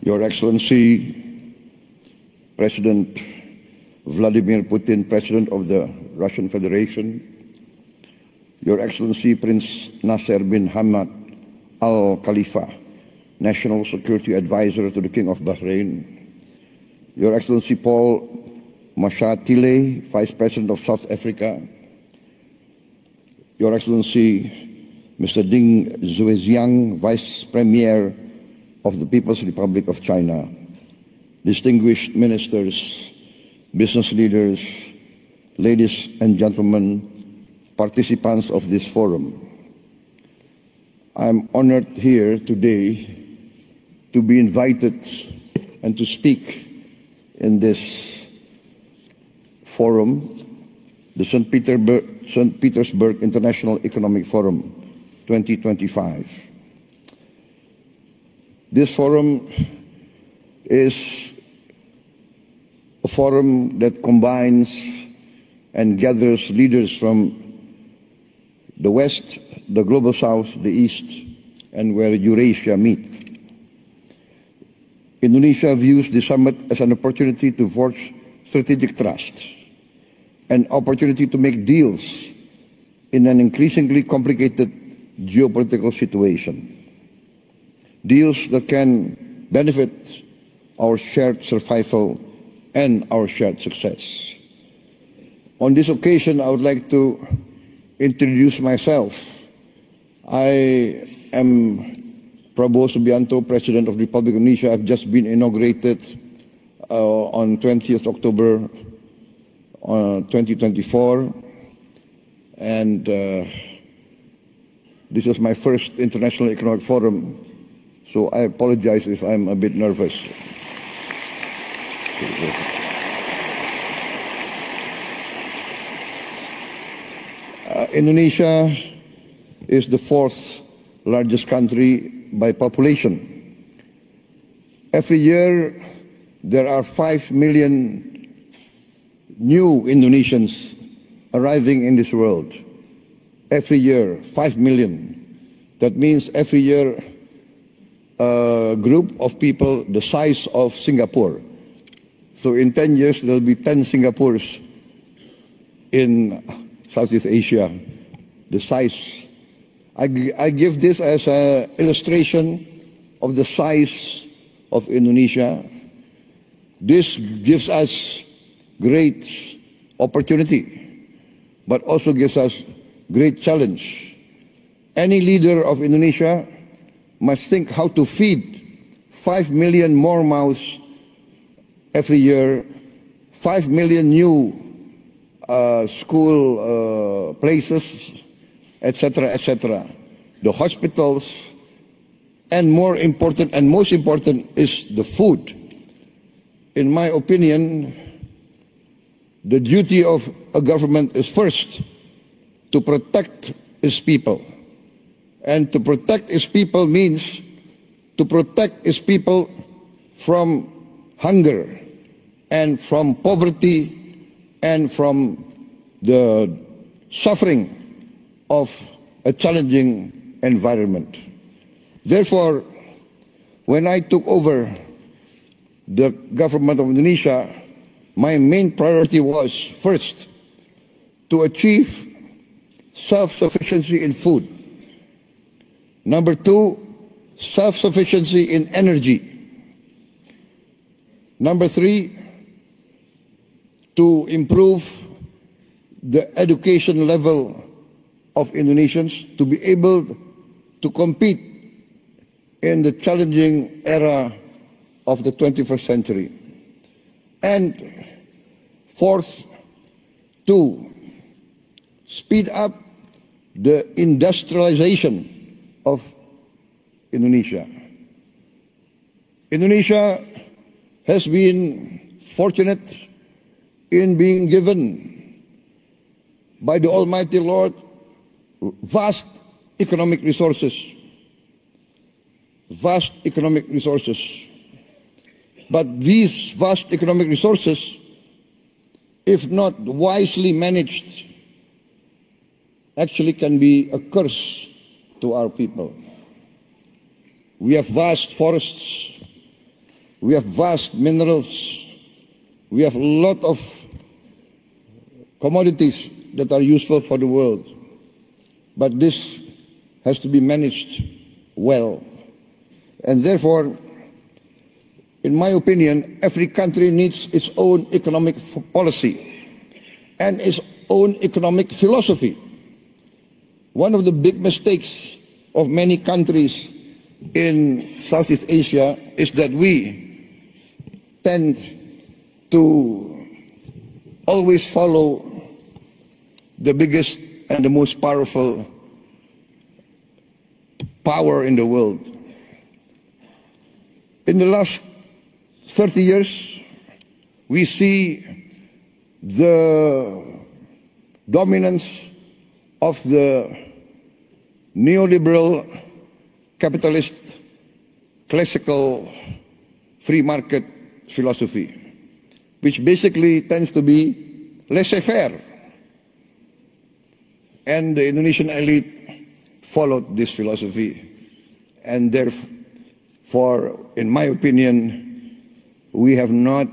Your Excellency, President Vladimir Putin, President of the Russian Federation, Your Excellency Prince Nasser bin Hamad Al Khalifa, National Security Advisor to the King of Bahrain, Your Excellency Paul Mashatile, Vice President of South Africa, Your Excellency Mr. Ding Xuexiang, Vice Premier of the People's Republic of China, distinguished ministers, business leaders, ladies and gentlemen, participants of this forum. I'm honored here today to be invited and to speak in this forum, the St. Petersburg International Economic Forum 2025. This forum is a forum that combines and gathers leaders from the West, the Global South, the East, and where Eurasia meet. Indonesia views the summit as an opportunity to forge strategic trust, an opportunity to make deals in an increasingly complicated geopolitical situation. Deals that can benefit our shared survival and our shared success. On this occasion, I would like to introduce myself. I am Prabowo Subianto, President of the Republic of Indonesia. I've just been inaugurated on 20th October 2024. And this is my first International Economic Forum, so I apologize if I'm a bit nervous. Indonesia is the fourth largest country by population. Every year, there are 5 million new Indonesians arriving in this world. Every year, 5 million. That means every year, a group of people the size of Singapore. So in 10 years, there will be 10 Singapores in Southeast Asia. The size. I give this as an illustration of the size of Indonesia. This gives us great opportunity, but also gives us great challenge. Any leader of Indonesia must think how to feed 5 million more mouths every year, 5 million new school places, etc., etc. The hospitals, and more important and most important is the food. In my opinion, the duty of a government is first to protect its people. And to protect its people means to protect its people from hunger and from poverty and from the suffering of a challenging environment. Therefore, when I took over the government of Indonesia, my main priority was first to achieve self-sufficiency in food. Number two, self-sufficiency in energy. Number three, to improve the education level of Indonesians to be able to compete in the challenging era of the 21st century. And fourth, to speed up the industrialization of Indonesia. Indonesia has been fortunate in being given by the Almighty Lord vast economic resources. Vast economic resources. But these vast economic resources, if not wisely managed, actually can be a curse to our people. We have vast forests. We have vast minerals. We have a lot of commodities that are useful for the world. But this has to be managed well. And therefore, in my opinion, every country needs its own economic policy and its own economic philosophy. One of the big mistakes of many countries in Southeast Asia is that we tend to always follow the biggest and the most powerful power in the world. In the last 30 years, we see the dominance of the neoliberal capitalist classical free market philosophy, which basically tends to be laissez-faire. And the Indonesian elite followed this philosophy. And therefore, in my opinion, we have not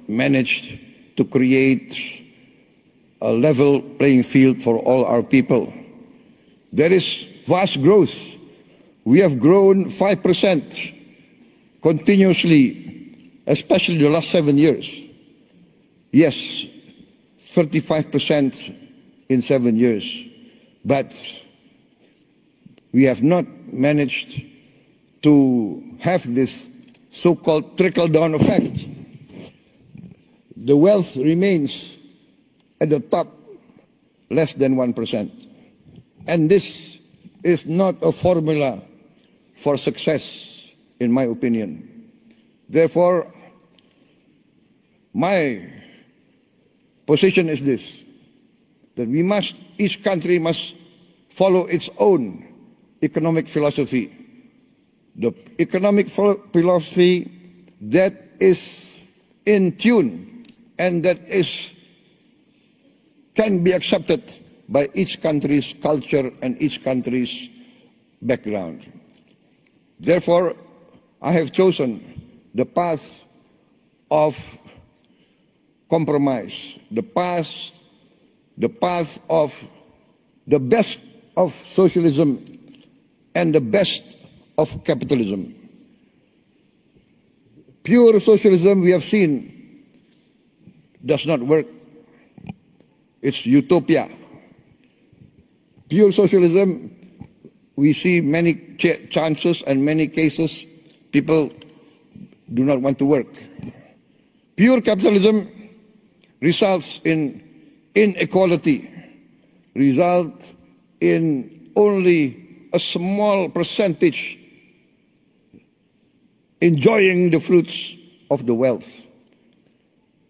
managed to create a level playing field for all our people. There is vast growth. We have grown 5% continuously, especially the last 7 years. Yes, 35% in 7 years. But we have not managed to have this so-called trickle-down effect. The wealth remains at the top less than 1%. And this is not a formula for success, in my opinion. Therefore, my position is this, that each country must follow its own economic philosophy. The economic philosophy that is in tune and that can be accepted by each country's culture and each country's background. Therefore, I have chosen the path of compromise, the path of the best of socialism and the best of capitalism. Pure socialism, we have seen, does not work. It's utopia. Pure socialism, we see many chances and many cases people do not want to work. Pure capitalism results in inequality, results in only a small percentage enjoying the fruits of the wealth.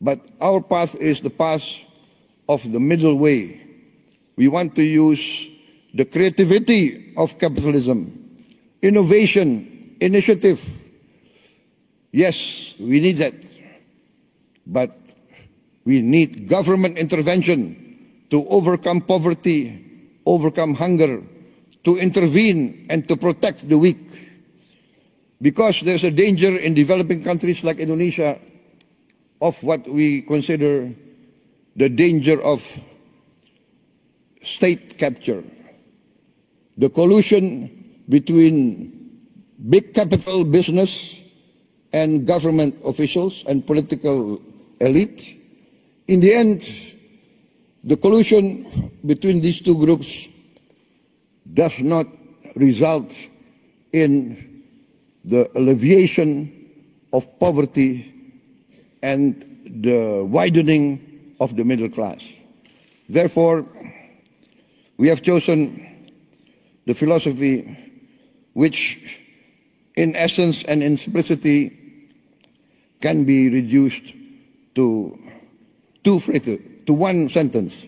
But our path is the path of the middle way. We want to use the creativity of capitalism, innovation, initiative. Yes, we need that. But we need government intervention to overcome poverty, overcome hunger, to intervene and to protect the weak. Because there's a danger in developing countries like Indonesia of what we consider the danger of state capture. The collusion between big capital business and government officials and political elite. In the end, the collusion between these two groups does not result in the alleviation of poverty and the widening of the middle class. Therefore, we have chosen the philosophy which, in essence and in simplicity, can be reduced to one sentence.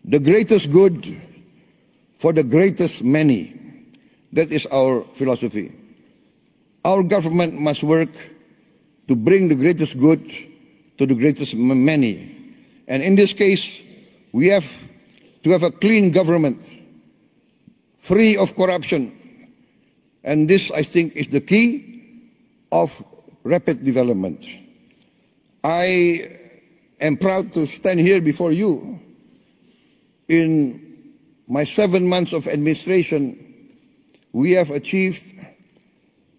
The greatest good for the greatest many. That is our philosophy. Our government must work to bring the greatest good to the greatest many. And in this case, we have to have a clean government, free of corruption. And this, I think, is the key of rapid development. I am proud to stand here before you. In my 7 months of administration, we have achieved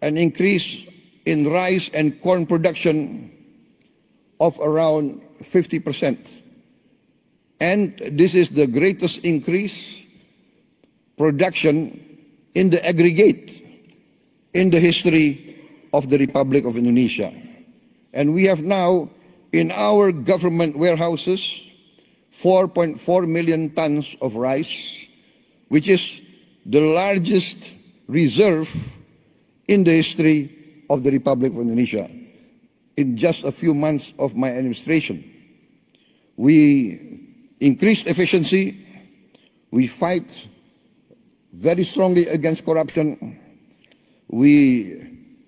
an increase in rice and corn production of around 50%. And this is the greatest increase production in the aggregate in the history of the Republic of Indonesia. And we have now in our government warehouses 4.4 million tons of rice, which is the largest reserve in the history of the Republic of Indonesia. In just a few months of my administration, we increased efficiency, we fight very strongly against corruption, we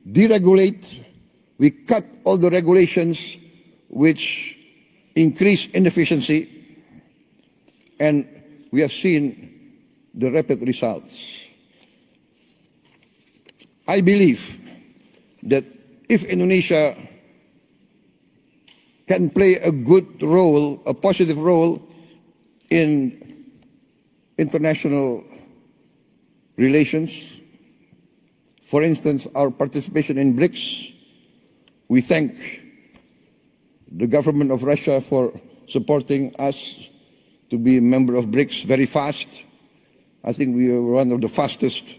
deregulate, we cut all the regulations which increase inefficiency, and we have seen the rapid results. I believe that if Indonesia can play a good role, a positive role in international relations, for instance, our participation in BRICS, we thank the government of Russia for supporting us to be a member of BRICS very fast. I think we are one of the fastest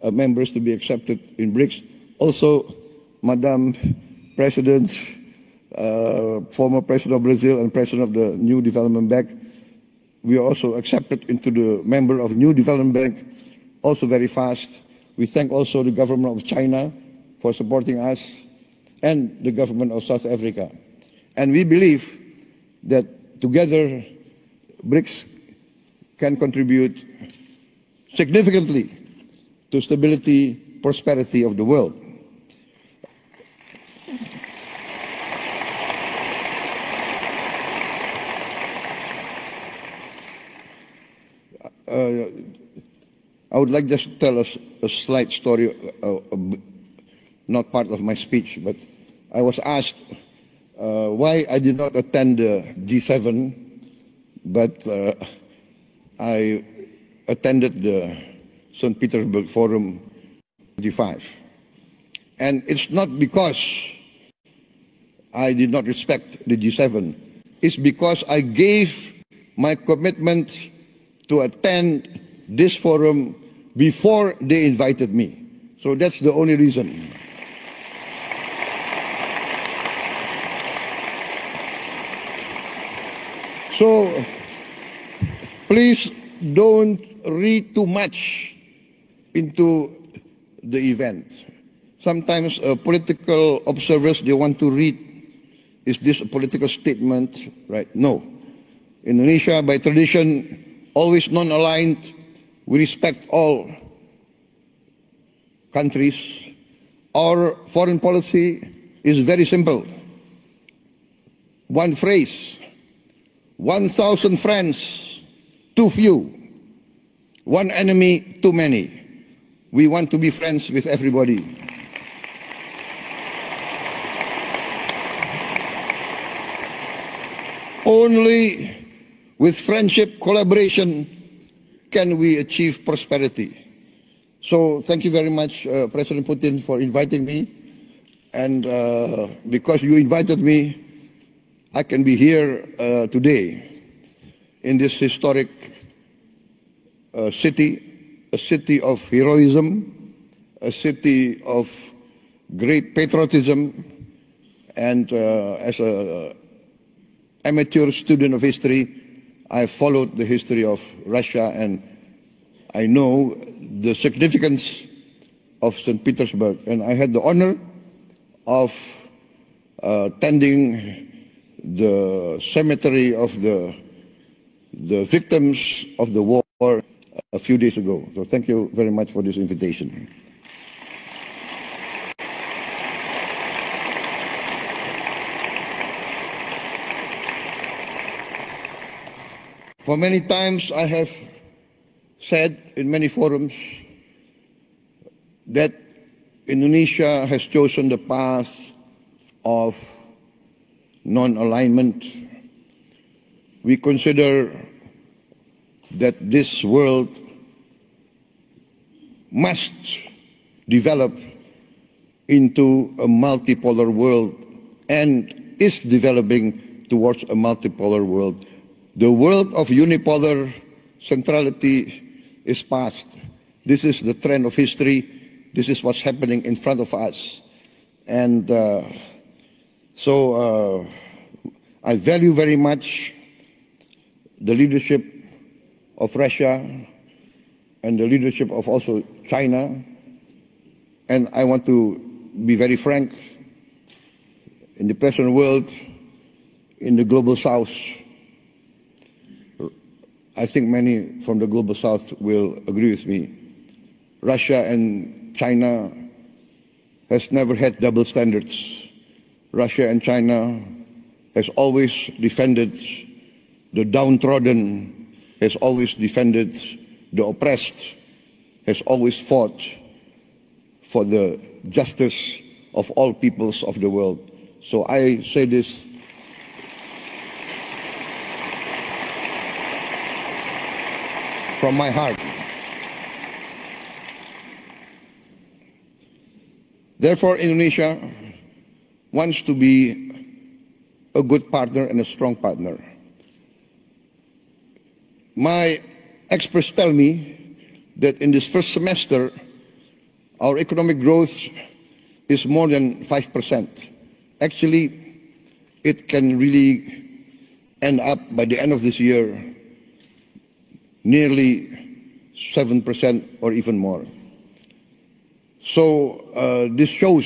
members to be accepted in BRICS. Also, Madam President, former President of Brazil and President of the New Development Bank, we are also accepted into the member of New Development Bank, also very fast. We thank also the government of China for supporting us and the government of South Africa. And we believe that together BRICS can contribute significantly to stability, prosperity of the world. I would like just to tell us a slight story, not part of my speech, but I was asked why I did not attend the G7, but I attended the St. Petersburg Forum G5. And it's not because I did not respect the G7, it's because I gave my commitment to attend this forum before they invited me. So that's the only reason. So please don't read too much into the event. Sometimes political observers, they want to read, is this a political statement? Right? No. Indonesia, by tradition, always non-aligned. We respect all countries. Our foreign policy is very simple. One phrase: 1,000 friends, too few. One enemy, too many. We want to be friends with everybody. Only with friendship, collaboration, can we achieve prosperity. So thank you very much, President Putin, for inviting me. And because you invited me, I can be here today in this historic city, a city of heroism, a city of great patriotism, and as an amateur student of history, I followed the history of Russia, and I know the significance of St. Petersburg. And I had the honor of tending the cemetery of the victims of the war a few days ago. So thank you very much for this invitation. For many times I have said in many forums that Indonesia has chosen the path of non-alignment. We consider that this world must develop into a multipolar world and is developing towards a multipolar world. The world of unipolar centrality is past. This is the trend of history. This is what's happening in front of us. And so I value very much the leadership of Russia and the leadership of also China. And I want to be very frank, in the present world, in the global south, I think many from the global south will agree with me. Russia and China has never had double standards. Russia and China has always defended the downtrodden, has always defended the oppressed, has always fought for the justice of all peoples of the world. So I say this from my heart. Therefore, Indonesia wants to be a good partner and a strong partner. My experts tell me that in this first semester, our economic growth is more than 5%. Actually, it can really end up by the end of this year nearly 7% or even more. So this shows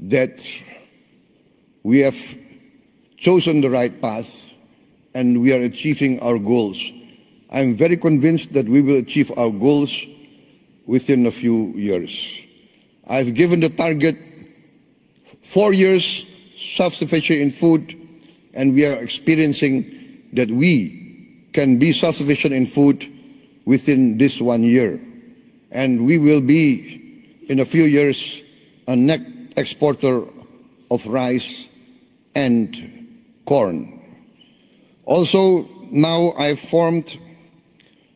that we have chosen the right path and we are achieving our goals. I'm very convinced that we will achieve our goals within a few years. I've given the target 4 years self-sufficient in food, and we are experiencing that we can be self-sufficient in food within this 1 year. And we will be, in a few years, a net exporter of rice and corn. Also, now I've formed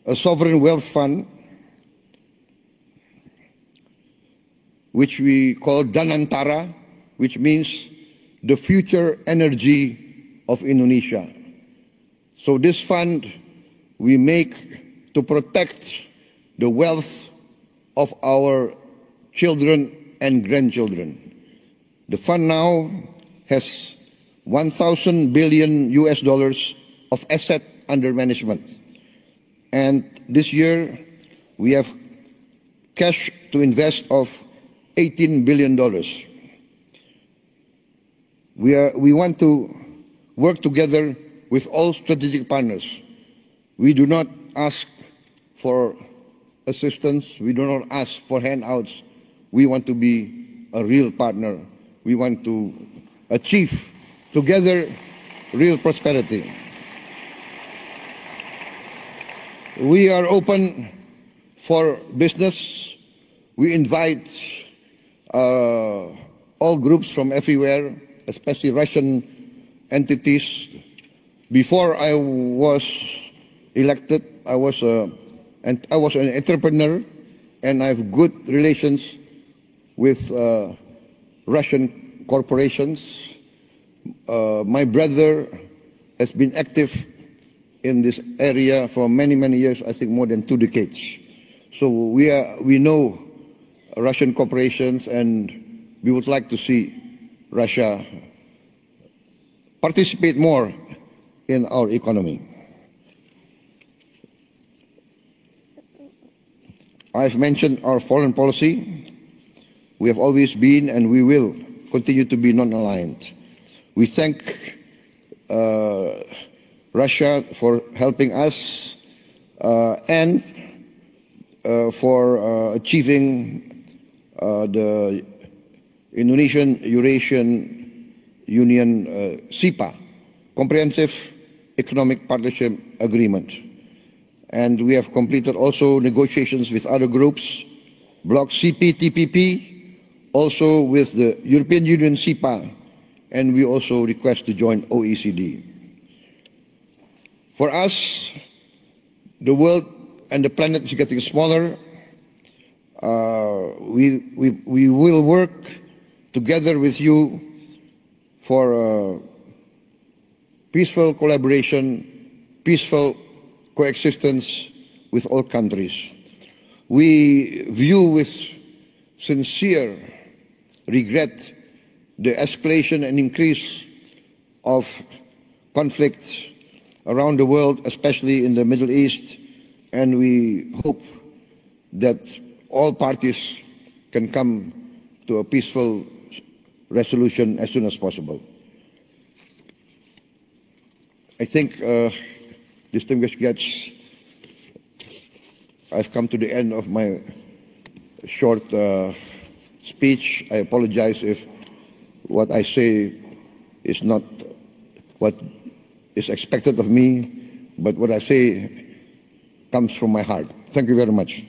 a sovereign wealth fund, which we call Jangan, which means the future energy of Indonesia. So this fund we make to protect the wealth of our children and grandchildren. The fund now has 1,000 billion US dollars of asset under management. And this year we have cash to invest of $18 billion. We want to work together with all strategic partners. We do not ask for assistance. We do not ask for handouts. We want to be a real partner. We want to achieve together real prosperity. We are open for business. We invite all groups from everywhere, especially Russian entities. Before I was elected, I was an entrepreneur, and I have good relations with Russian corporations. My brother has been active in this area for many, many years, I think more than 2 decades. So we know Russian corporations, and we would like to see Russia participate more in our economy. I've mentioned our foreign policy. We have always been and we will continue to be non-aligned. We thank Russia for helping us and for achieving the Indonesian-Eurasian Union SIPA, Comprehensive Economic Partnership Agreement. And we have completed also negotiations with other groups, Bloc CPTPP, also with the European Union CEPA, and we also request to join OECD. For us, the world and the planet is getting smaller. We will work together with you for peaceful collaboration, peaceful coexistence with all countries. We view with sincere regret the escalation and increase of conflicts around the world, especially in the Middle East, and we hope that all parties can come to a peaceful resolution as soon as possible. I think, distinguished guests, I've come to the end of my short speech. I apologize if what I say is not what is expected of me, but what I say comes from my heart. Thank you very much.